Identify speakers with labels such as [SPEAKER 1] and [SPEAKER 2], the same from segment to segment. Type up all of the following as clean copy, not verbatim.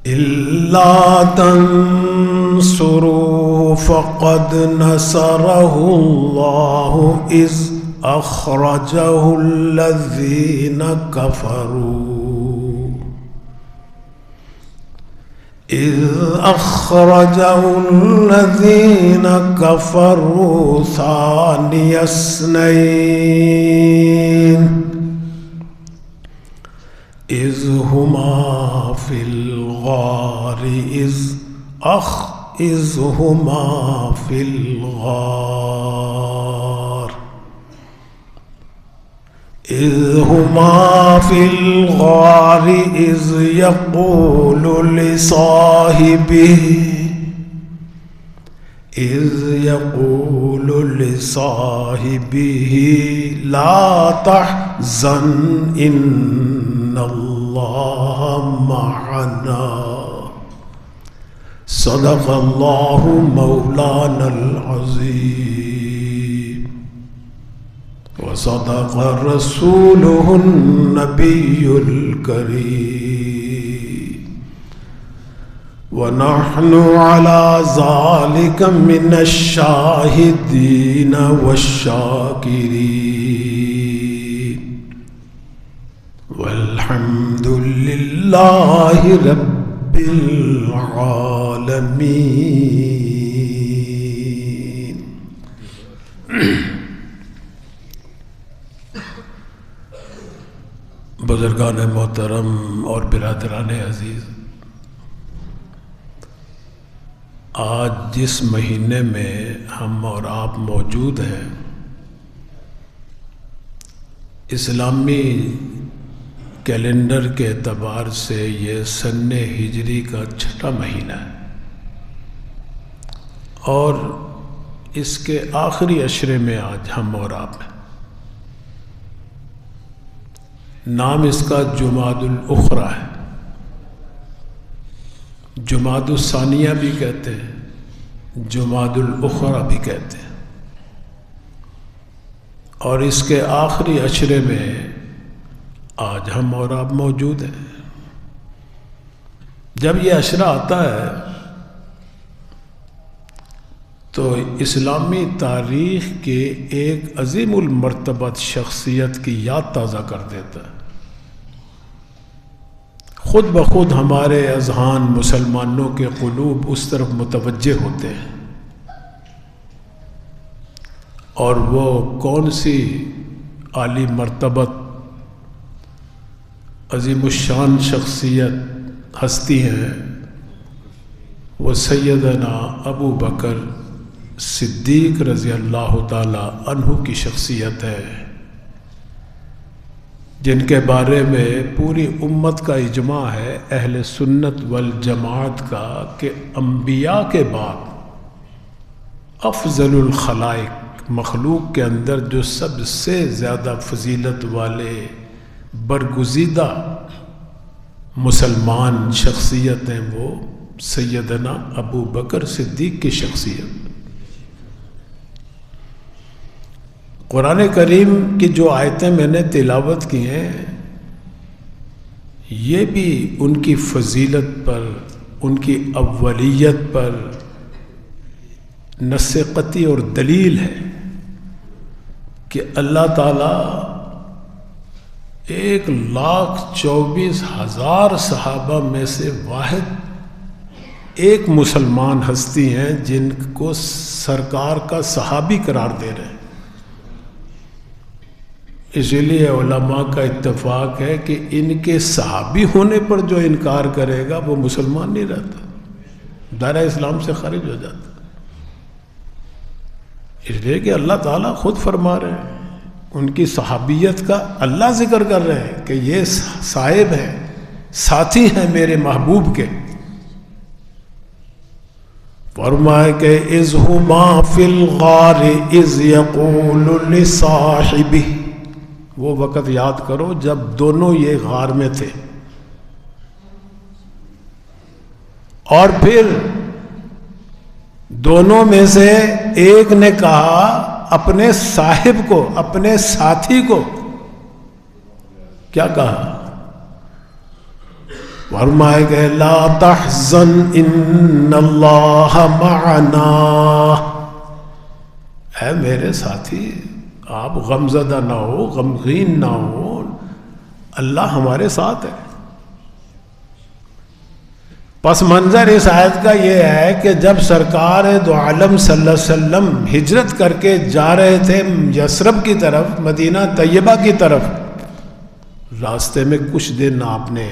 [SPEAKER 1] إلا تنصروا فقد نصره الله إذ أخرجه الذين كفروا ثاني اثنين إذ هما في الغار إذ يقول لصاحبه لا تحزن إن الله معنا صدق الله مولانا العظيم وصدق رسوله النبي الكريم ونحن على ذلك من الشاهدين والشاكرين والحمد لله رب العالمين. بزرگان محترم اور برادران عزیز، آج جس مہینے میں ہم اور آپ موجود ہیں، اسلامی کیلنڈر کے اعتبار سے یہ سن ہجری کا 6واں مہینہ ہے اور اس کے آخری عشرے میں آج ہم اور آپ ہیں۔ نام اس کا جمادی الاخری ہے، جمادی الثانیہ بھی کہتے ہیں، جمادی الاخری بھی کہتے ہیں، اور اس کے آخری عشرے میں آج ہم اور آپ موجود ہیں۔ جب یہ عشرہ آتا ہے تو اسلامی تاریخ کے ایک عظیم المرتبت شخصیت کی یاد تازہ کر دیتا ہے۔ خود بخود ہمارے اذہان، مسلمانوں کے قلوب اس طرف متوجہ ہوتے ہیں، اور وہ کون سی عالی مرتبت عظیم الشان شخصیت ہستی ہیں، وہ سیدنا ابو بکر صدیق رضی اللہ تعالی عنہ کی شخصیت ہے، جن کے بارے میں پوری امت کا اجماع ہے، اہل سنت والجماعت کا، کہ انبیاء کے بعد افضل الخلائق، مخلوق کے اندر جو سب سے زیادہ فضیلت والے برگزیدہ مسلمان شخصیت ہیں، وہ سیدنا ابو بکر صدیق کی شخصیت۔ قرآن کریم کی جو آیتیں میں نے تلاوت کی ہیں، یہ بھی ان کی فضیلت پر، ان کی اولیت پر نص قطعی اور دلیل ہے کہ اللہ تعالیٰ 1,24,000 صحابہ میں سے واحد ایک مسلمان ہستی ہیں جن کو سرکار کا صحابی قرار دے رہے ہیں۔ اسی لیے علماء کا اتفاق ہے کہ ان کے صحابی ہونے پر جو انکار کرے گا وہ مسلمان نہیں رہتا، دائرہ اسلام سے خارج ہو جاتا۔ اس لیے کہ اللہ تعالیٰ خود فرما رہے ہیں، ان کی صحابیت کا اللہ ذکر کر رہے ہیں کہ یہ صاحب ہیں، ساتھی ہیں میرے محبوب کے۔ فرمائے کہ اذ ہما فی الغار اذ یقول لصاحبہ، وہ وقت یاد کرو جب دونوں یہ غار میں تھے، اور پھر دونوں میں سے ایک نے کہا اپنے صاحب کو، اپنے ساتھی کو، کیا کہا؟ فرمائے کہ لا تحزن ان اللہ معنا، اے میرے ساتھی آپ غمزدہ نہ ہو، غمگین نہ ہو، اللہ ہمارے ساتھ ہے۔ پس منظر اس آیت کا یہ ہے کہ جب سرکار دو عالم صلی اللہ علیہ وسلم ہجرت کر کے جا رہے تھے یثرب کی طرف، مدینہ طیبہ کی طرف، راستے میں کچھ دن آپ نے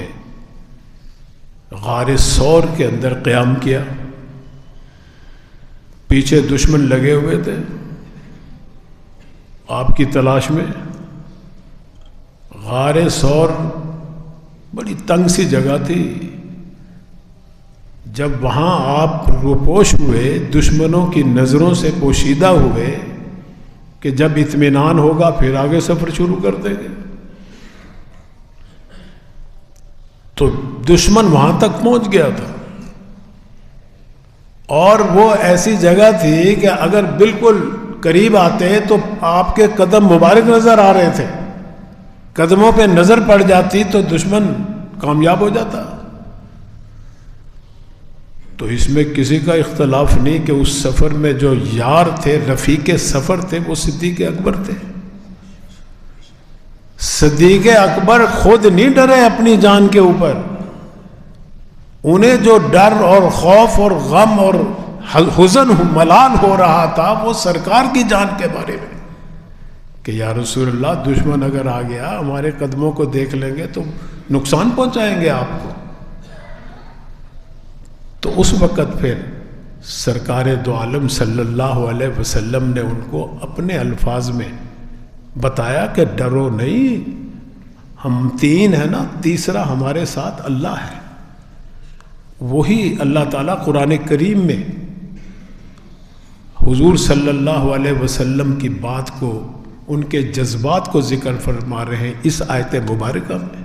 [SPEAKER 1] غار ثور کے اندر قیام کیا، پیچھے دشمن لگے ہوئے تھے آپ کی تلاش میں۔ غار ثور بڑی تنگ سی جگہ تھی، جب وہاں آپ روپوش ہوئے، دشمنوں کی نظروں سے پوشیدہ ہوئے کہ جب اطمینان ہوگا پھر آگے سفر شروع کر دیں گے، تو دشمن وہاں تک پہنچ گیا تھا، اور وہ ایسی جگہ تھی کہ اگر بالکل قریب آتے تو آپ کے قدم مبارک نظر آ رہے تھے، قدموں پہ نظر پڑ جاتی تو دشمن کامیاب ہو جاتا۔ تو اس میں کسی کا اختلاف نہیں کہ اس سفر میں جو یار تھے، رفیق سفر تھے، وہ صدیق اکبر تھے۔ صدیق اکبر خود نہیں ڈرے اپنی جان کے اوپر، انہیں جو ڈر اور خوف اور غم اور حزن ملال ہو رہا تھا وہ سرکار کی جان کے بارے میں، کہ یا رسول اللہ دشمن اگر آ گیا ہمارے قدموں کو دیکھ لیں گے تو نقصان پہنچائیں گے آپ کو۔ تو اس وقت پھر سرکار دو عالم صلی اللہ علیہ وسلم نے ان کو اپنے الفاظ میں بتایا کہ ڈرو نہیں، ہم تین ہیں نا، تیسرا ہمارے ساتھ اللہ ہے۔ وہی اللہ تعالیٰ قرآن کریم میں حضور صلی اللہ علیہ وسلم کی بات کو، ان کے جذبات کو ذکر فرما رہے ہیں اس آیت مبارکہ میں۔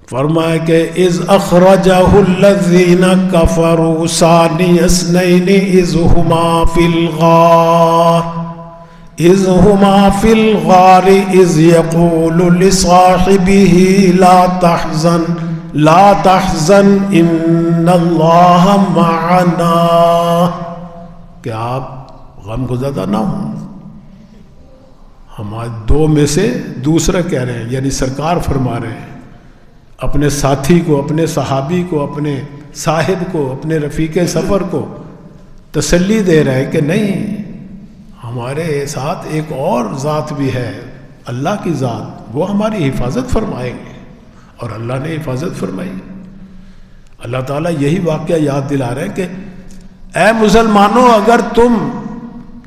[SPEAKER 1] فرمایا کہ اذ اخرجہ الذین کفروا ثانی اثنین اذ ہما فی الغار اذ یقول لصاحبہ لا تحزن ان اللہ معنا، کہ آپ غم زدہ نہ ہوں، ہمارے دو میں سے دوسرا کہہ رہے ہیں، یعنی سرکار فرما رہے ہیں اپنے ساتھی کو، اپنے صحابی کو، اپنے صاحب کو، اپنے رفیق سفر کو تسلی دے رہے ہیں کہ نہیں، ہمارے ساتھ ایک اور ذات بھی ہے، اللہ کی ذات، وہ ہماری حفاظت فرمائیں گے، اور اللہ نے حفاظت فرمائی۔ اللہ تعالیٰ یہی واقعہ یاد دلا رہے ہیں کہ اے مسلمانوں، اگر تم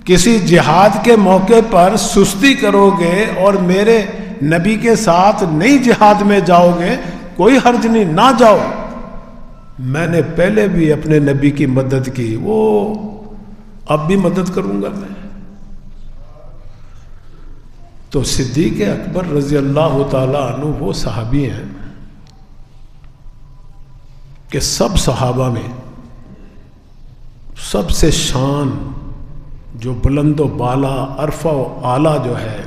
[SPEAKER 1] کسی جہاد کے موقع پر سستی کرو گے اور میرے نبی کے ساتھ نہیں جہاد میں جاؤ گے، کوئی حرج نہیں، نہ جاؤ، میں نے پہلے بھی اپنے نبی کی مدد کی، وہ اب بھی مدد کروں گا میں۔ تو صدیق اکبر رضی اللہ تعالیٰ عنہ وہ صحابی ہیں کہ سب صحابہ میں سب سے شان جو بلند و بالا، عرفہ و اعلیٰ جو ہے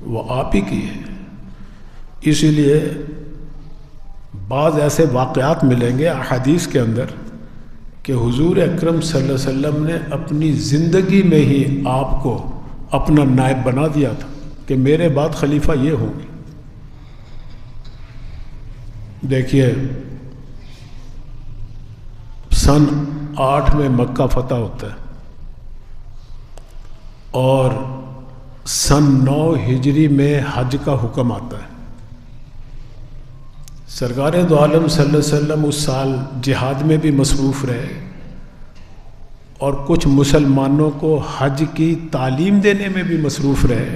[SPEAKER 1] وہ آپ ہی کی ہے۔ اسی لیے بعض ایسے واقعات ملیں گے احادیث کے اندر کہ حضور اکرم صلی اللہ علیہ وسلم نے اپنی زندگی میں ہی آپ کو اپنا نائب بنا دیا تھا کہ میرے بعد خلیفہ یہ ہوں گے۔ دیکھیے سن 8 میں مکہ فتح ہوتا ہے اور سن 9 ہجری میں حج کا حکم آتا ہے۔ سرکار دو عالم صلی اللہ علیہ وسلم اس سال جہاد میں بھی مصروف رہے اور کچھ مسلمانوں کو حج کی تعلیم دینے میں بھی مصروف رہے۔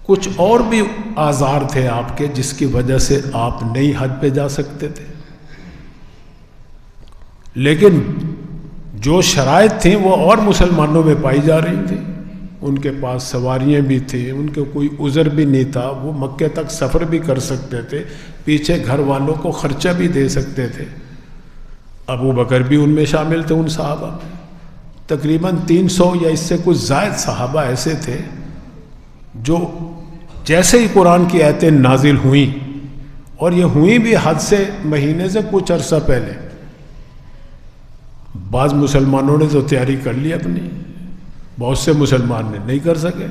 [SPEAKER 1] کچھ اور بھی آزار تھے آپ کے جس کی وجہ سے آپ نہیں حج پہ جا سکتے تھے، لیکن جو شرائط تھیں وہ اور مسلمانوں میں پائی جا رہی تھیں۔ ان کے پاس سواریاں بھی تھیں، ان کے کوئی عذر بھی نہیں تھا، وہ مکے تک سفر بھی کر سکتے تھے، پیچھے گھر والوں کو خرچہ بھی دے سکتے تھے۔ ابو بکر بھی ان میں شامل تھے، ان صحابہ میں تقریباً 300 یا اس سے کچھ زائد صحابہ ایسے تھے جو جیسے ہی قرآن کی آیتیں نازل ہوئیں اور یہ ہوئی بھی حج سے مہینے سے کچھ عرصہ پہلے. بعض مسلمانوں نے تو تیاری کر لی اپنی، بہت سے مسلمان نے نہیں کر سکے.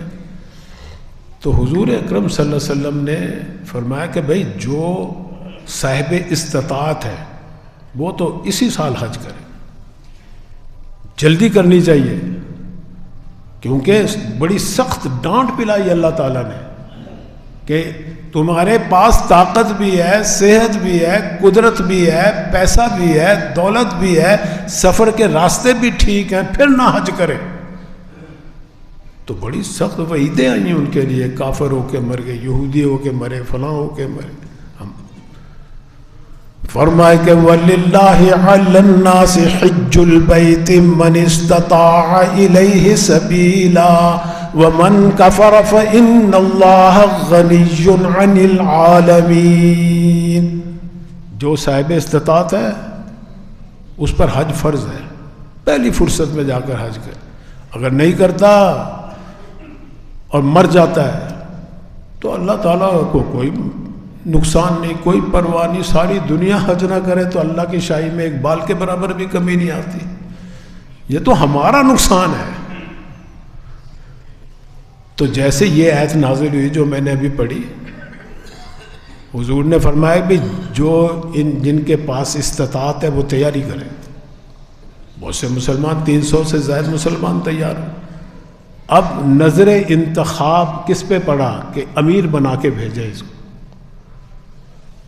[SPEAKER 1] تو حضور اکرم صلی اللہ علیہ وسلم نے فرمایا کہ بھئی جو صاحب استطاعت ہے وہ تو اسی سال حج کرے، جلدی کرنی چاہیے، کیونکہ بڑی سخت ڈانٹ پلائی اللہ تعالیٰ نے کہ تمہارے پاس طاقت بھی ہے، صحت بھی ہے، قدرت بھی ہے، پیسہ بھی ہے، دولت بھی ہے، سفر کے راستے بھی ٹھیک ہیں، پھر نہ حج کرے. تو بڑی سخت وعیدیں آئی ان کے لیے، کافر ہو کے مر گئے، یہودی ہو کے مرے، فلاں ہو کے مرے. ہم فرمائے کہ وَلِلَّهِ عَلَى النَّاسِ حِجُّ الْبَيْتِ مَنِ اسْتَطَاعَ إِلَيْهِ سَبِيلًا وَمَنْ كَفَرَ فَإِنَّ اللَّهَ غَنِيٌّ عَنِ الْعَالَمِينَ. جو صاحب استطاعت ہے اس پر حج فرض ہے، پہلی فرصت میں جا کر حج کرے. اگر نہیں کرتا اور مر جاتا ہے تو اللہ تعالیٰ کو کوئی نقصان نہیں، کوئی پرواہ نہیں. ساری دنیا حج نہ کرے تو اللہ کی شاہی میں ایک بال کے برابر بھی کمی نہیں آتی. یہ تو ہمارا نقصان ہے. تو جیسے یہ آیت نازل ہوئی جو میں نے ابھی پڑھی، حضور نے فرمایا کہ جو جن کے پاس استطاعت ہے وہ تیاری کریں. بہت سے مسلمان، 300 سے زائد مسلمان تیار ہیں. اب نظر انتخاب کس پہ پڑا کہ امیر بنا کے بھیجے اس کو.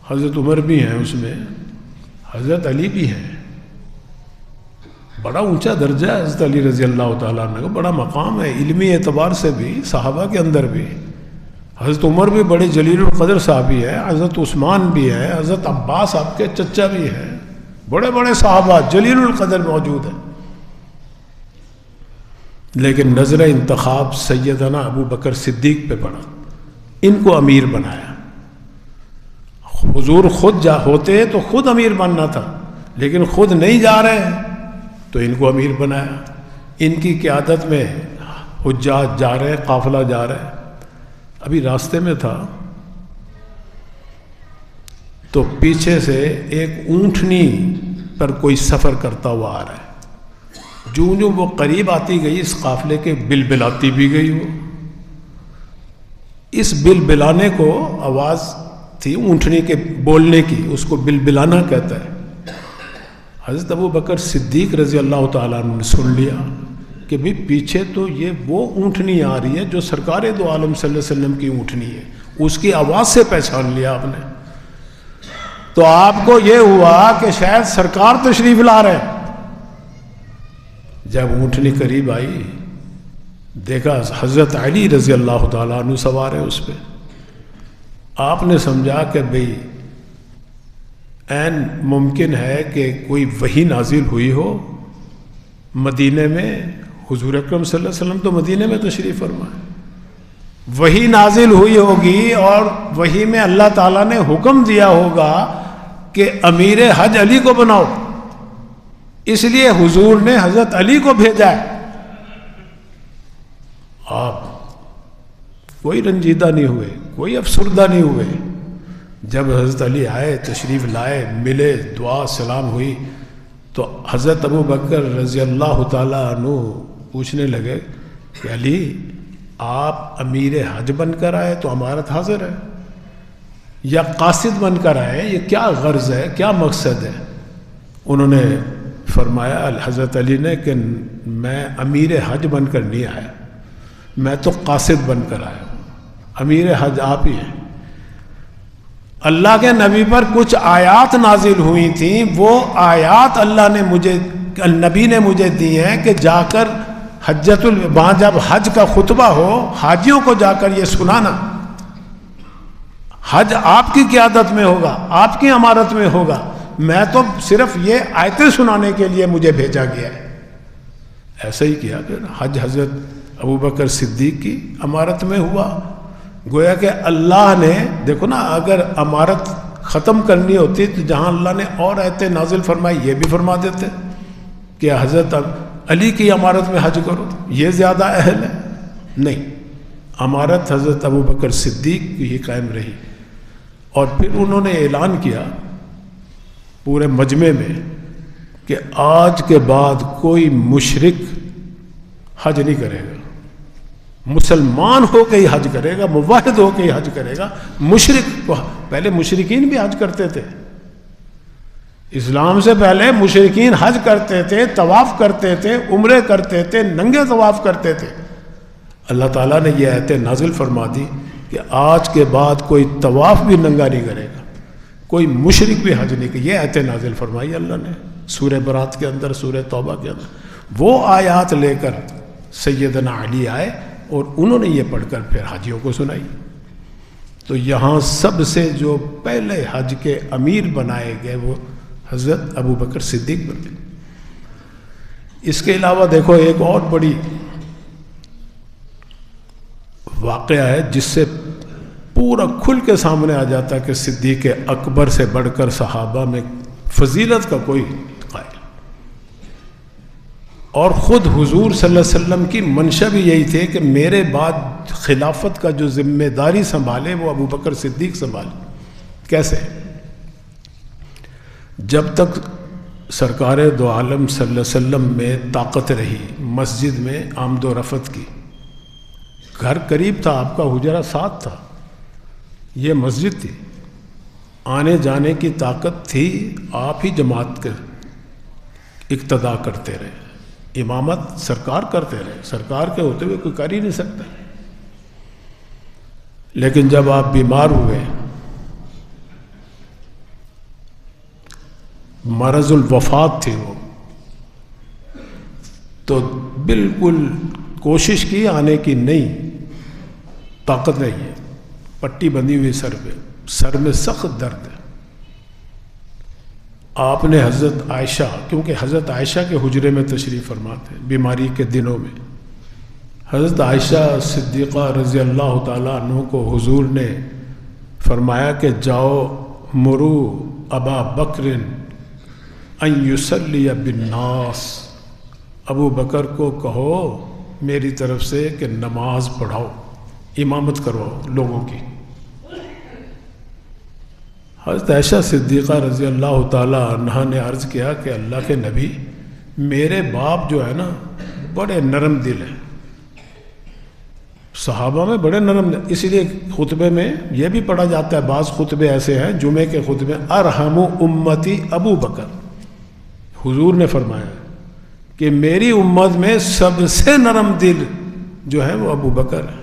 [SPEAKER 1] حضرت عمر بھی ہیں اس میں، حضرت علی بھی ہیں. بڑا اونچا درجہ ہے حضرت علی رضی اللہ تعالیٰ عنہ کا، بڑا مقام ہے علمی اعتبار سے بھی، صحابہ کے اندر بھی. حضرت عمر بھی بڑے جلیل القدر صحابی ہے، حضرت عثمان بھی ہے، حضرت عباس آپ کے چچا بھی ہیں، بڑے بڑے صحابہ جلیل القدر موجود ہیں. لیکن نظر انتخاب سیدنا ابو بکر صدیق پہ پڑا، ان کو امیر بنایا. حضور خود ہوتے تو خود امیر بننا تھا، لیکن خود نہیں جا رہے تو ان کو امیر بنایا. ان کی قیادت میں حجاج جا رہے، قافلہ جا رہے. ابھی راستے میں تھا تو پیچھے سے ایک اونٹنی پر کوئی سفر کرتا ہوا آ رہا ہے. جوں جوں وہ قریب آتی گئی اس قافلے کے بلبلاتی بھی گئی. وہ اس بلبلانے کو آواز تھی اونٹنی کے بولنے کی، اس کو بلبلانا کہتا ہے. حضرت ابو بکر صدیق رضی اللہ تعالیٰ عنہ نے سن لیا کہ بھی پیچھے تو یہ وہ اونٹنی آ رہی ہے جو سرکار دو عالم صلی اللہ علیہ وسلم کی اونٹنی ہے. اس کی آواز سے پہچان لیا آپ نے. تو آپ کو یہ ہوا کہ شاید سرکار تشریف لا رہے ہیں. جب اونٹنی قریب آئی دیکھا حضرت علی رضی اللہ تعالیٰ عنہ سوار ہے اس پہ. آپ نے سمجھا کہ بھئی عین ممکن ہے کہ کوئی وحی نازل ہوئی ہو مدینے میں. حضور اکرم صلی اللہ علیہ وسلم تو مدینے میں تشریف فرمائے، وحی نازل ہوئی ہوگی اور وحی میں اللہ تعالیٰ نے حکم دیا ہوگا کہ امیر حج علی کو بناؤ، اس لیے حضور نے حضرت علی کو بھیجا ہے. آپ کوئی رنجیدہ نہیں ہوئے، کوئی افسردہ نہیں ہوئے. جب حضرت علی آئے، تشریف لائے، ملے، دعا سلام ہوئی تو حضرت ابو بکر رضی اللہ تعالیٰ عنہ پوچھنے لگے کہ علی آپ امیر حج بن کر آئے تو امارت حاضر ہے، یا قاصد بن کر آئے، یہ کیا غرض ہے، کیا مقصد ہے؟ انہوں نے فرمایا حضرت علی نے کہ میں امیر حج بن کر نہیں آیا، میں تو قاصد بن کر آیا ہوں، امیر حج آپ ہی ہیں. اللہ کے نبی پر کچھ آیات نازل ہوئی تھیں، وہ آیات اللہ نے نبی نے مجھے دی ہیں کہ جا کر وہاں جب حج کا خطبہ ہو حاجیوں کو جا کر یہ سنانا. حج آپ کی قیادت میں ہوگا، آپ کی امارت میں ہوگا، میں تو صرف یہ آیتیں سنانے کے لیے مجھے بھیجا گیا ہے. ایسا ہی کیا پھر حج حضرت ابو بکر صدیق کی امارت میں ہوا. گویا کہ اللہ نے دیکھو نا، اگر امارت ختم کرنی ہوتی تو جہاں اللہ نے اور آیتیں نازل فرمائی یہ بھی فرما دیتے کہ حضرت علی کی امارت میں حج کرو، یہ زیادہ اہل ہے. نہیں، امارت حضرت ابو بکر صدیق کی ہی قائم رہی. اور پھر انہوں نے اعلان کیا پورے مجمع میں کہ آج کے بعد کوئی مشرک حج نہیں کرے گا، مسلمان ہو کے ہی حج کرے گا، موحد ہو کے ہی حج کرے گا۔ مشرک کو، پہلے مشرکین بھی حج کرتے تھے، اسلام سے پہلے مشرکین حج کرتے تھے، طواف کرتے تھے، عمرے کرتے تھے، ننگے طواف کرتے تھے۔ اللہ تعالیٰ نے یہ آیت نازل فرما دی کہ آج کے بعد کوئی طواف بھی ننگا نہیں کرے گا، کوئی مشرک بھی حج نہیں کرے۔ یہ آیت نازل فرمائی اللہ نے سورہ برات کے اندر، سورہ توبہ کے اندر۔ وہ آیات لے کر سیدنا علی آئے اور انہوں نے یہ پڑھ کر پھر حاجیوں کو سنائی۔ تو یہاں سب سے جو پہلے حج کے امیر بنائے گئے وہ حضرت ابو بکر صدیق بن گئے۔ اس کے علاوہ دیکھو ایک اور بڑی واقعہ ہے جس سے پورا کھل کے سامنے آ جاتا ہے کہ صدیق اکبر سے بڑھ کر صحابہ میں فضیلت کا کوئی قائل، اور خود حضور صلی اللہ علیہ وسلم کی منشا بھی یہی تھے کہ میرے بعد خلافت کا جو ذمہ داری سنبھالے وہ ابو بکر صدیق سنبھالے۔ کیسے؟ جب تک سرکار دو عالم صلی اللہ علیہ وسلم میں طاقت رہی، مسجد میں آمد و رفت کی، گھر قریب تھا، آپ کا حجرہ ساتھ تھا، یہ مسجد تھی، آنے جانے کی طاقت تھی، آپ ہی جماعت کے اقتدا کرتے رہے، امامت سرکار کرتے رہے، سرکار کے ہوتے ہوئے کوئی کر ہی نہیں سکتا۔ لیکن جب آپ بیمار ہوئے، مرض الوفات تھی وہ، تو بالکل کوشش کی آنے کی، نہیں، طاقت نہیں ہے، پٹی بندھی ہوئی سر پہ، سر میں سخت درد ہے۔ آپ نے حضرت عائشہ، کیونکہ حضرت عائشہ کے حجرے میں تشریف فرما تھے بیماری کے دنوں میں، حضرت عائشہ صدیقہ رضی اللہ تعالیٰ عنہ کو حضور نے فرمایا کہ جاؤ مرو ابا بکر ان یصلی بالناس، ابو بکر کو کہو میری طرف سے کہ نماز پڑھاؤ، امامت کرواؤ لوگوں کی۔ حضرت عائشہ صدیقہ رضی اللہ تعالیٰ عنہ نے عرض کیا کہ اللہ کے نبی، میرے باپ جو ہے نا بڑے نرم دل ہیں، صحابہ میں بڑے نرم دل، اسی لیے خطبے میں یہ بھی پڑھا جاتا ہے، بعض خطبے ایسے ہیں جمعے کے خطبے، ارحم امتی ابو بکر، حضور نے فرمایا کہ میری امت میں سب سے نرم دل جو ہے وہ ابو بکر ہے۔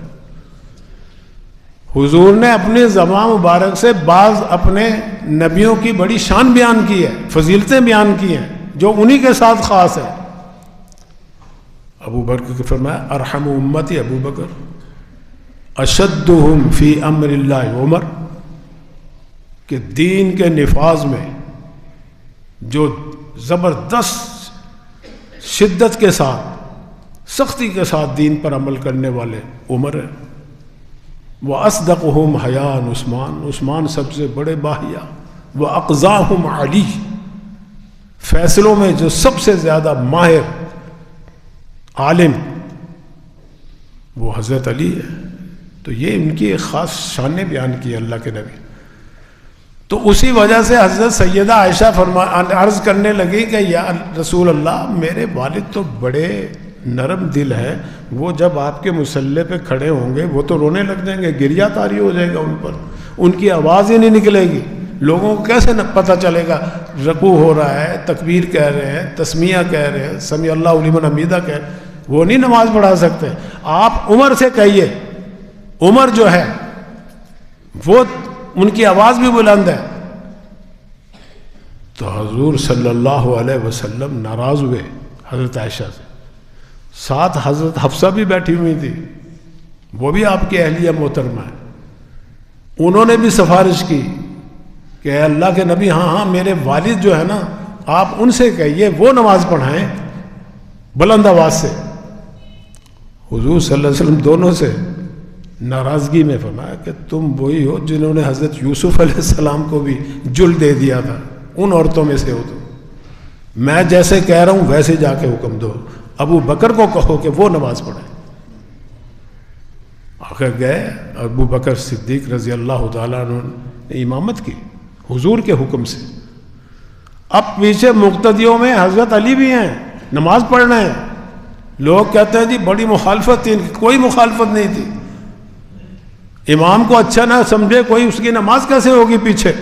[SPEAKER 1] حضور نے اپنے زبان مبارک سے بعض اپنے نبیوں کی بڑی شان بیان کی ہے، فضیلتیں بیان کی ہیں جو انہی کے ساتھ خاص ہے۔ ابو بکر کے فرمایا ارحم امتی ابو بکر، اشدہم فی امر اللہ عمر، کہ دین کے نفاذ میں جو زبردست شدت کے ساتھ، سختی کے ساتھ دین پر عمل کرنے والے عمر ہے۔ وَأَصْدَقُهُمْ حَيَاءً عثمان، عثمان سب سے بڑے باحیا۔ وَأَقْضَاهُمْ علی، فیصلوں میں جو سب سے زیادہ ماہر عالم وہ حضرت علی ہے۔ تو یہ ان کی ایک خاص شانیں بیان کی اللہ کے نبی۔ تو اسی وجہ سے حضرت سیدہ عائشہ عرض کرنے لگی کہ یا رسول اللہ، میرے والد تو بڑے نرم دل ہے، وہ جب آپ کے مصلی پہ کھڑے ہوں گے وہ تو رونے لگ جائیں گے، گریہ طاری ہو جائے گا ان پر، ان کی آواز ہی نہیں نکلے گی، لوگوں کو کیسے پتہ چلے گا رکوع ہو رہا ہے، تکبیر کہہ رہے ہیں، تسمیہ کہہ رہے ہیں، سمیع اللہ لمن حمیدہ کہہ رہے ہیں، وہ نہیں نماز پڑھا سکتے۔ آپ عمر سے کہیے، عمر جو ہے وہ ان کی آواز بھی بلند ہے۔ تو حضور صلی اللہ علیہ وسلم ناراض ہوئے حضرت عائشہ سے، ساتھ حضرت حفصہ بھی بیٹھی ہوئی تھی، وہ بھی آپ کی اہلیہ محترمہ ہے، انہوں نے بھی سفارش کی کہ اے اللہ کے نبی، ہاں میرے والد جو ہے نا، آپ ان سے کہیے وہ نماز پڑھائیں بلند آواز سے۔ حضور صلی اللہ علیہ وسلم دونوں سے ناراضگی میں فرمایا کہ تم وہی ہو جنہوں نے حضرت یوسف علیہ السلام کو بھی جل دے دیا تھا، ان عورتوں میں سے ہو تم، میں جیسے کہہ رہا ہوں ویسے جا کے حکم دو، ابو بکر کو کہو کہ وہ نماز پڑھیں۔ آخر گئے ابو بکر صدیق رضی اللہ تعالیٰ عنہ امامت کی حضور کے حکم سے. اب پیچھے مقتدیوں میں حضرت علی بھی ہیں, نماز پڑھ رہے ہیں. لوگ کہتے ہیں جی بڑی مخالفت تھی, کوئی مخالفت نہیں تھی. امام کو اچھا نہ سمجھے کوئی, اس کی نماز کیسے ہوگی پیچھے؟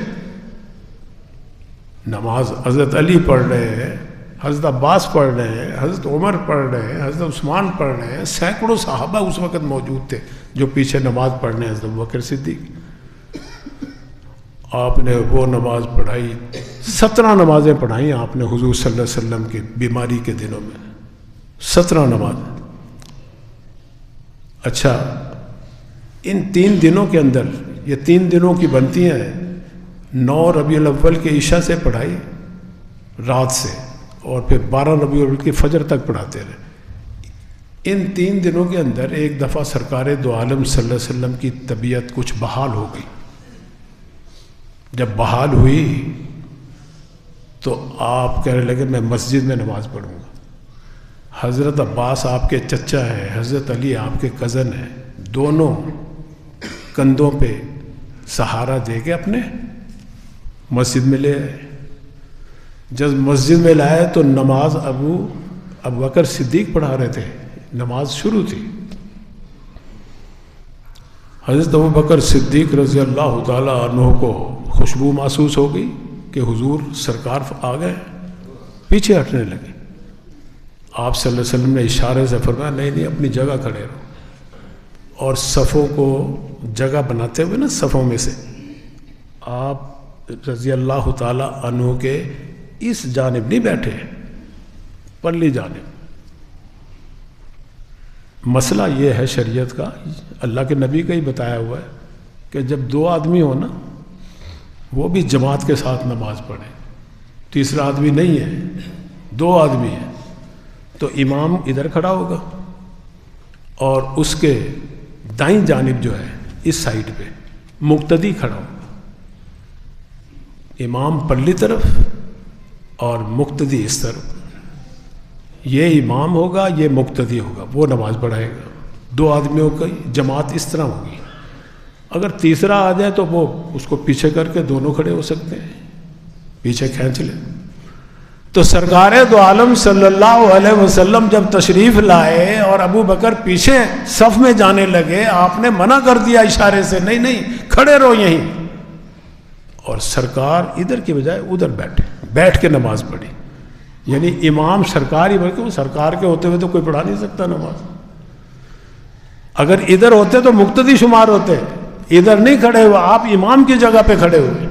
[SPEAKER 1] نماز حضرت علی پڑھ رہے ہیں, حضرت عباس پڑھ رہے ہیں, حضرت عمر پڑھ رہے ہیں, حضرت عثمان پڑھ رہے ہیں, سینکڑوں صحابہ اس وقت موجود تھے جو پیچھے نماز پڑھ رہے ہیں. حضرت ابوبکر صدیق, آپ نے وہ نماز پڑھائی, 17 نمازیں پڑھائیں آپ نے حضور صلی اللہ علیہ وسلم کی بیماری کے دنوں میں, 17 نمازیں. اچھا, ان 3 دنوں کے اندر, یہ 3 دنوں کی بنتی ہیں, 9 ربیع الاول کے عشاء سے پڑھائی رات سے, اور پھر 12 ربیع الاول کی فجر تک پڑھاتے رہے. ان 3 دنوں کے اندر ایک دفعہ سرکار دو عالم صلی اللہ علیہ وسلم کی طبیعت کچھ بحال ہو گئی. جب بحال ہوئی تو آپ کہنے لگے میں مسجد میں نماز پڑھوں گا. حضرت عباس آپ کے چچا ہیں, حضرت علی آپ کے کزن ہیں, دونوں کندھوں پہ سہارا دے کے اپنے مسجد میں لے آئے. جب مسجد میں لائے تو نماز ابو بکر صدیق پڑھا رہے تھے, نماز شروع تھی. حضرت ابو بکر صدیق رضی اللہ تعالیٰ عنہ کو خوشبو محسوس ہو گئی کہ حضور سرکار آ گئے, پیچھے ہٹنے لگے. آپ صلی اللہ علیہ وسلم نے اشارے سے فرمایا نہیں نہیں اپنی جگہ کھڑے رہو, اور صفوں کو جگہ بناتے ہوئے نا صفوں میں سے آپ رضی اللہ تعالیٰ عنہ کے اس جانب نہیں بیٹھے, پرلی جانب. مسئلہ یہ ہے شریعت کا, اللہ کے نبی کا ہی بتایا ہوا ہے کہ جب 2 آدمی ہو نا, وہ بھی جماعت کے ساتھ نماز پڑھیں, تیسرا آدمی نہیں ہے, 2 آدمی ہیں, تو امام ادھر کھڑا ہوگا اور اس کے دائیں جانب جو ہے اس سائڈ پہ مقتدی کھڑا ہوگا. امام پرلی طرف اور مقتدی اس طرف. یہ امام ہوگا, یہ مقتدی ہوگا, وہ نماز پڑھائے گا. 2 آدمیوں کی جماعت اس طرح ہوگی. اگر تیسرا آ جائے تو وہ اس کو پیچھے کر کے دونوں کھڑے ہو سکتے ہیں, پیچھے کھینچ لیں. تو سرکار دو عالم صلی اللہ علیہ وسلم جب تشریف لائے اور ابو بکر پیچھے صف میں جانے لگے, آپ نے منع کر دیا اشارے سے, نہیں نہیں کھڑے رہو یہیں. اور سرکار ادھر کی بجائے ادھر بیٹھ کے نماز پڑھی. یعنی امام سرکار ہی, بلکہ وہ سرکار کے ہوتے ہوئے تو کوئی پڑھا نہیں سکتا نماز. اگر ادھر ہوتے تو مقتدی شمار ہوتے, ادھر نہیں کھڑے ہوئے, آپ امام کی جگہ پہ کھڑے ہوئے.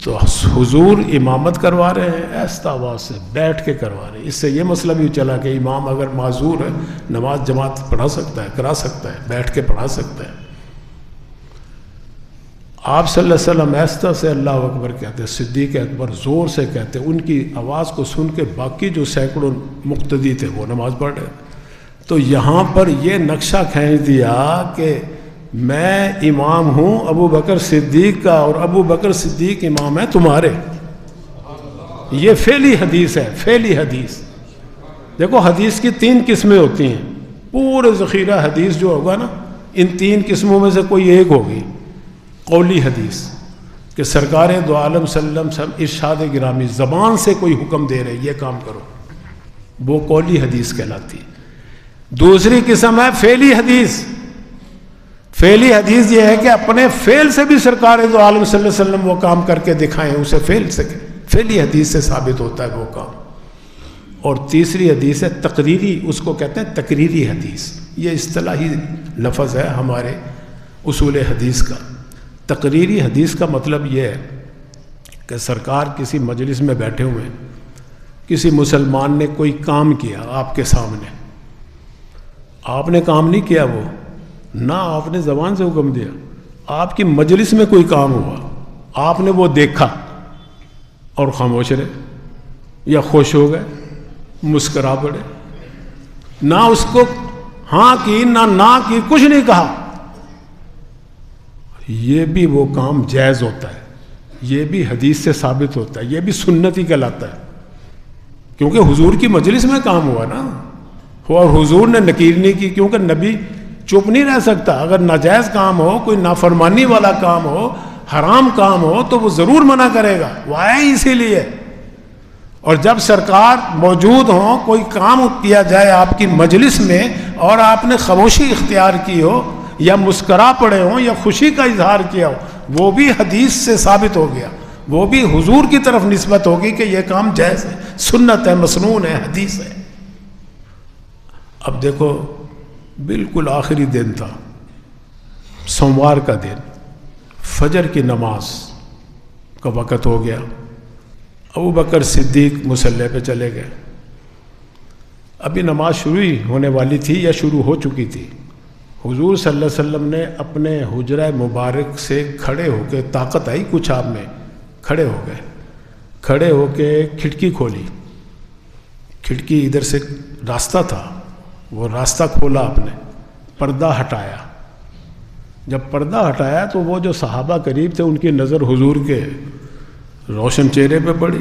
[SPEAKER 1] تو حضور امامت کروا رہے ہیں, ایسا آواز سے بیٹھ کے کروا رہے ہیں. اس سے یہ مسئلہ بھی چلا کہ امام اگر معذور ہے نماز جماعت پڑھا سکتا ہے, کرا سکتا ہے, بیٹھ کے پڑھا سکتا ہے. آپ صلی اللہ علیہ وسلم ایسا سے اللہ اکبر کہتے ہیں, صدیق اکبر زور سے کہتے ہیں. ان کی آواز کو سن کے باقی جو سینکڑوں مقتدی تھے وہ نماز پڑھ رہے. تو یہاں پر یہ نقشہ کھینچ دیا کہ میں امام ہوں ابو بکر صدیق کا, اور ابو بکر صدیق امام ہے تمہارے. یہ فعلی حدیث ہے, فعلی حدیث. دیکھو حدیث کی 3 قسمیں ہوتی ہیں. پورے ذخیرہ حدیث جو ہوگا نا, ان 3 قسموں میں سے کوئی ایک ہوگی. قولی حدیث کہ سرکار دو عالم صلی اللہ علیہ وسلم ارشاد گرامی زبان سے کوئی حکم دے رہے یہ کام کرو, وہ قولی حدیث کہلاتی. دوسری قسم ہے فعلی حدیث. فعلی حدیث یہ ہے کہ اپنے فعل سے بھی سرکار دو عالم صلی اللہ علیہ وسلم وہ کام کر کے دکھائیں, اسے فعل سے, فعلی حدیث سے ثابت ہوتا ہے وہ کام. اور تیسری حدیث ہے تقریری, اس کو کہتے ہیں تقریری حدیث. یہ اصطلاحی لفظ ہے ہمارے اصول حدیث کا. تقریری حدیث کا مطلب یہ ہے کہ سرکار کسی مجلس میں بیٹھے ہوئے ہیں, کسی مسلمان نے کوئی کام کیا آپ کے سامنے, آپ نے کام نہیں کیا وہ, نہ آپ نے زبان سے حکم دیا, آپ کی مجلس میں کوئی کام ہوا, آپ نے وہ دیکھا اور خاموش رہے, یا خوش ہو گئے, مسکرا پڑے, نہ اس کو ہاں کی نہ کی, کچھ نہیں کہا, یہ بھی وہ کام جائز ہوتا ہے, یہ بھی حدیث سے ثابت ہوتا ہے, یہ بھی سنت ہی کہلاتا ہے, کیونکہ حضور کی مجلس میں کام ہوا نا, اور حضور نے نکیر نہیں کی, کیونکہ نبی چپ نہیں رہ سکتا. اگر ناجائز کام ہو, کوئی نافرمانی والا کام ہو, حرام کام ہو تو وہ ضرور منع کرے گا، وہ آیا ہی اسی لیے۔ اور جب سرکار موجود ہوں، کوئی کام کیا جائے آپ کی مجلس میں اور آپ نے خاموشی اختیار کی ہو یا مسکرا پڑے ہوں یا خوشی کا اظہار کیا ہو، وہ بھی حدیث سے ثابت ہو گیا، وہ بھی حضور کی طرف نسبت ہوگی کہ یہ کام جائز ہے، سنت ہے، مسنون ہے، حدیث ہے۔ اب دیکھو بالکل آخری دن تھا، سوموار کا دن، فجر کی نماز کا وقت ہو گیا، ابو بکر صدیق مصلی پہ چلے گئے۔ ابھی نماز شروع ہی ہونے والی تھی یا شروع ہو چکی تھی۔ حضور صلی اللہ علیہ وسلم نے اپنے حجرہ مبارک سے کھڑے ہو کے، طاقت آئی کچھ آپ میں، کھڑے ہو گئے، کھڑے ہو کے کھڑکی کھولی، کھڑکی ادھر سے راستہ تھا، وہ راستہ کھولا آپ نے، پردہ ہٹایا۔ جب پردہ ہٹایا تو وہ جو صحابہ قریب تھے ان کی نظر حضور کے روشن چہرے پہ پڑی۔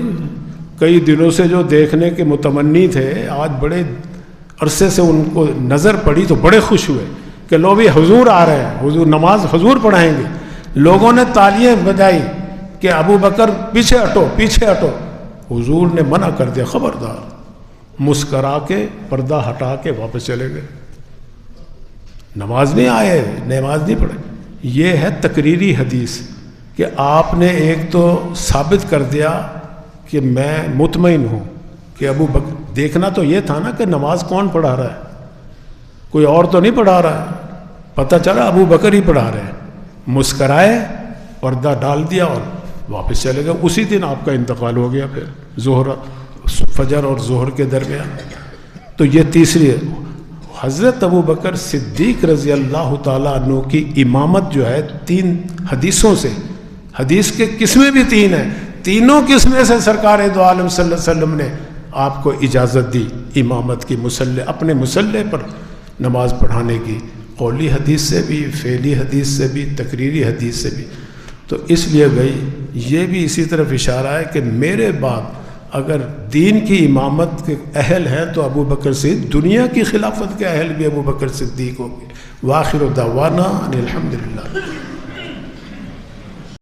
[SPEAKER 1] کئی دنوں سے جو دیکھنے کے متمنی تھے، آج بڑے عرصے سے ان کو نظر پڑی تو بڑے خوش ہوئے کہ لو بھی حضور آ رہے ہیں، حضور نماز حضور پڑھائیں گے۔ لوگوں نے تالیاں بجائی کہ ابو بکر پیچھے ہٹو، پیچھے ہٹو۔ حضور نے منع کر دیا، خبردار، مسکرا کے پردہ ہٹا کے واپس چلے گئے۔ نماز نہیں آئے، نماز نہیں پڑھے۔ یہ ہے تقریری حدیث کہ آپ نے ایک تو ثابت کر دیا کہ میں مطمئن ہوں کہ ابو بکر، دیکھنا تو یہ تھا نا کہ نماز کون پڑھا رہا ہے، کوئی اور تو نہیں پڑھا رہا ہے، پتہ چلا ابو بکر ہی پڑھا رہے ہیں۔ مسکرائے، پردہ ڈال دیا اور واپس چلے گئے۔ اسی دن آپ کا انتقال ہو گیا، پھر فجر اور ظہر کے درمیان۔ تو یہ تیسری ہے، حضرت ابو بکر صدیق رضی اللہ تعالیٰ عنہ کی امامت جو ہے 3 حدیثوں سے، حدیث کے قسمیں بھی 3 ہیں، تینوں قسمیں سے سرکار دو عالم صلی اللہ علیہ وسلم نے آپ کو اجازت دی امامت کی، اپنے مسلح پر نماز پڑھانے کی، قولی حدیث سے بھی، فعلی حدیث سے بھی، تقریری حدیث سے بھی۔ تو اس لیے بھائی یہ بھی اسی طرف اشارہ ہے کہ میرے بعد اگر دین کی امامت کے اہل ہیں تو ابو بکر صدیق، دنیا کی خلافت کے اہل بھی ابو بکر صدیق ہوں گے۔ وآخر دعوانا ان الحمدللہ۔